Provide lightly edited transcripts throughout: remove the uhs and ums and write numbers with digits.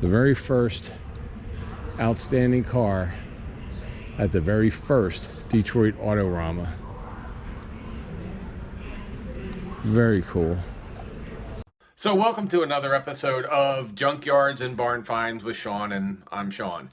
The very first outstanding car at the very first Detroit Autorama. Very cool. So welcome to another episode of Junkyards and Barn Finds with Sean, and I'm Sean.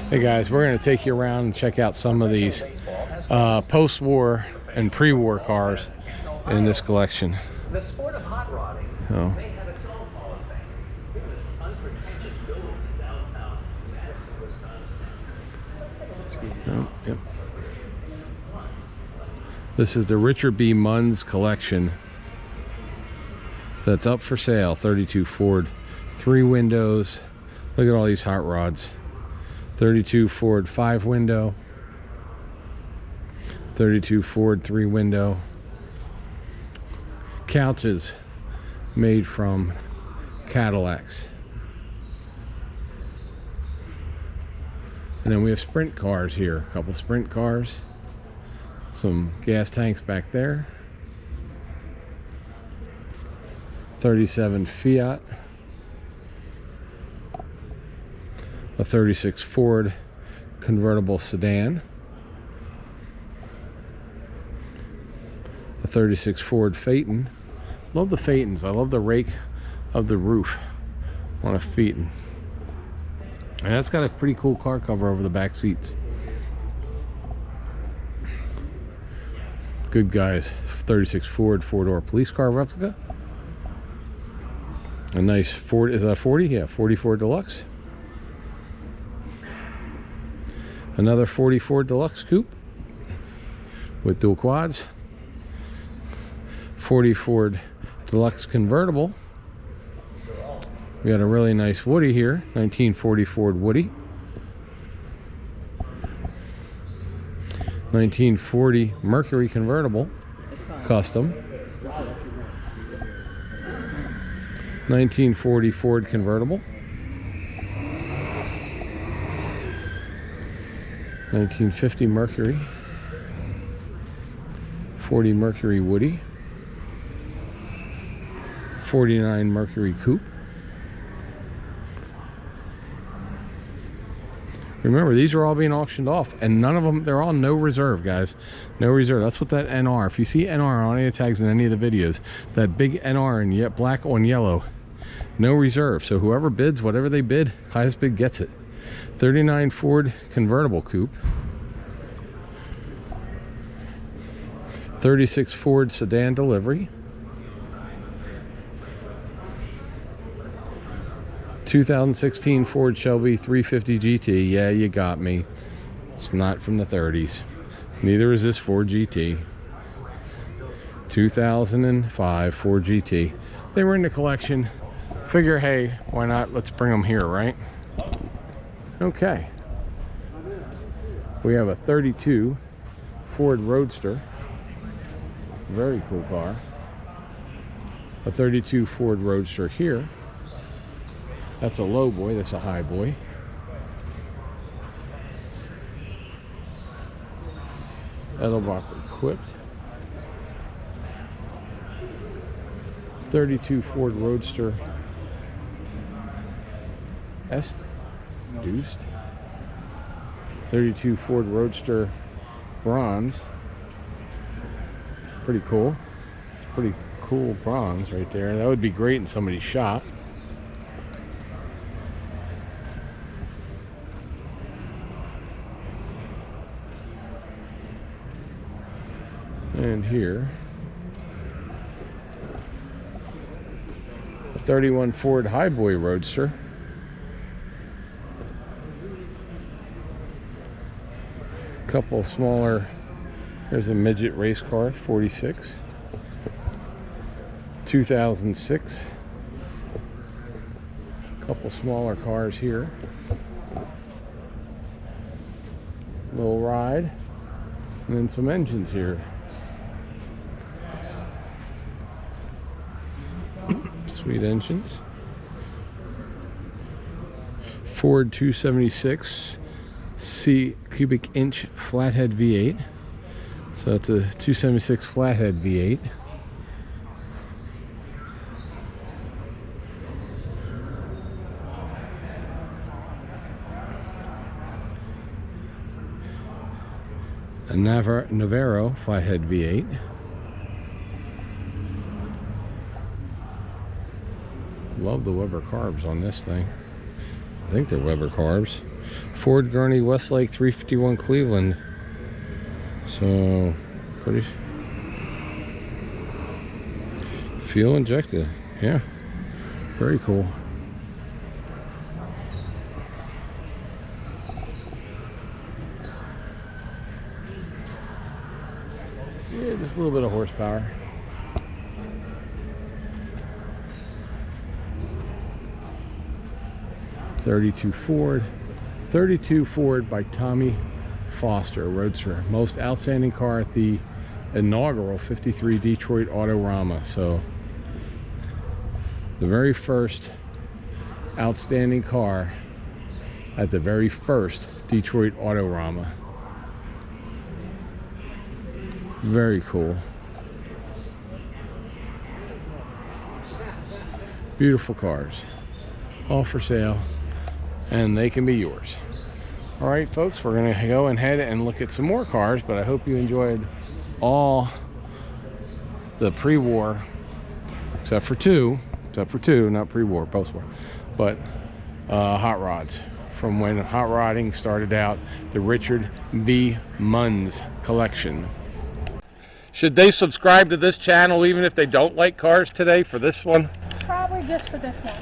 Hey guys, we're going to take you around and check out some of these post-war and pre-war cars in this collection. The sport of hot rodding may have its own Hall of Fame. Look at this unpretentious building in downtown Madison, Wisconsin. Yep. This is the Richard B. Munns collection that's up for sale. 32 Ford, 3 windows. Look at all these hot rods. 32 Ford 5 window, 32 Ford 3 window, couches made from Cadillacs. And then we have sprint cars here, a couple sprint cars, some gas tanks back there, 37 Fiat, a 36 Ford convertible sedan, a 36 Ford Phaeton. Love the Phaetons. I love the rake of the roof on a Phaeton. And that's got a pretty cool car cover over the back seats. Good guys. 36 Ford 4-door police car replica. A nice Ford. Is that a 40? Yeah, 40 Ford Deluxe. Another 40 Ford Deluxe Coupe with dual quads. 40 Ford Deluxe Convertible. We got a really nice Woody here, 1940 Ford Woody. 1940 Mercury Convertible, custom. 1940 Ford Convertible. 1950 Mercury, 40 Mercury Woody, 49 Mercury Coupe. Remember, these are all being auctioned off, and none of them, they're all no reserve, guys. No reserve. That's what that NR, if you see NR on any of the tags in any of the videos, that big NR in yet black on yellow, no reserve. So whoever bids, whatever they bid, highest bid gets it. 39 Ford Convertible Coupe, 36 Ford Sedan Delivery, 2016 Ford Shelby 350 GT. Yeah, you got me. It's not from the 30s. Neither is this Ford GT. 2005 Ford GT. They were in the collection. Figure, hey, why not? Let's bring them here, right? Okay, we have a 32 Ford Roadster, very cool car. A 32 Ford Roadster here. That's a low boy, that's a high boy. Edelbach equipped. 32 Ford Roadster S Deuced. 32 Ford Roadster bronze. Pretty cool. It's pretty cool bronze right there. That would be great in somebody's shop. And here, a 31 Ford Highboy Roadster. Couple smaller. There's a midget race car, 46. 2006 Couple smaller cars here. Little ride. And then some engines here. Sweet engines. Ford 276 C cubic inch flathead V8. So it's a 276 flathead V8. A Navarro flathead V8. Love the Weber carbs on this thing. I think they're Weber carbs. Ford Gurney Westlake 351 Cleveland. So, pretty fuel injected. Yeah, very cool. Yeah, just a little bit of horsepower. '32 Ford by Tommy Foster, Roadster. Most outstanding car at the inaugural 53 Detroit Autorama. So the very first outstanding car at the very first Detroit Autorama. Very cool. Beautiful cars. All for sale. And they can be yours. All right, folks, we're going to go ahead and look at some more cars, but I hope you enjoyed all the pre-war, except for two, not pre-war, post-war, but hot rods from when hot rodding started out, the Richard V. Munns collection. Should they subscribe to this channel even if they don't like cars today for this one? Probably just for this one.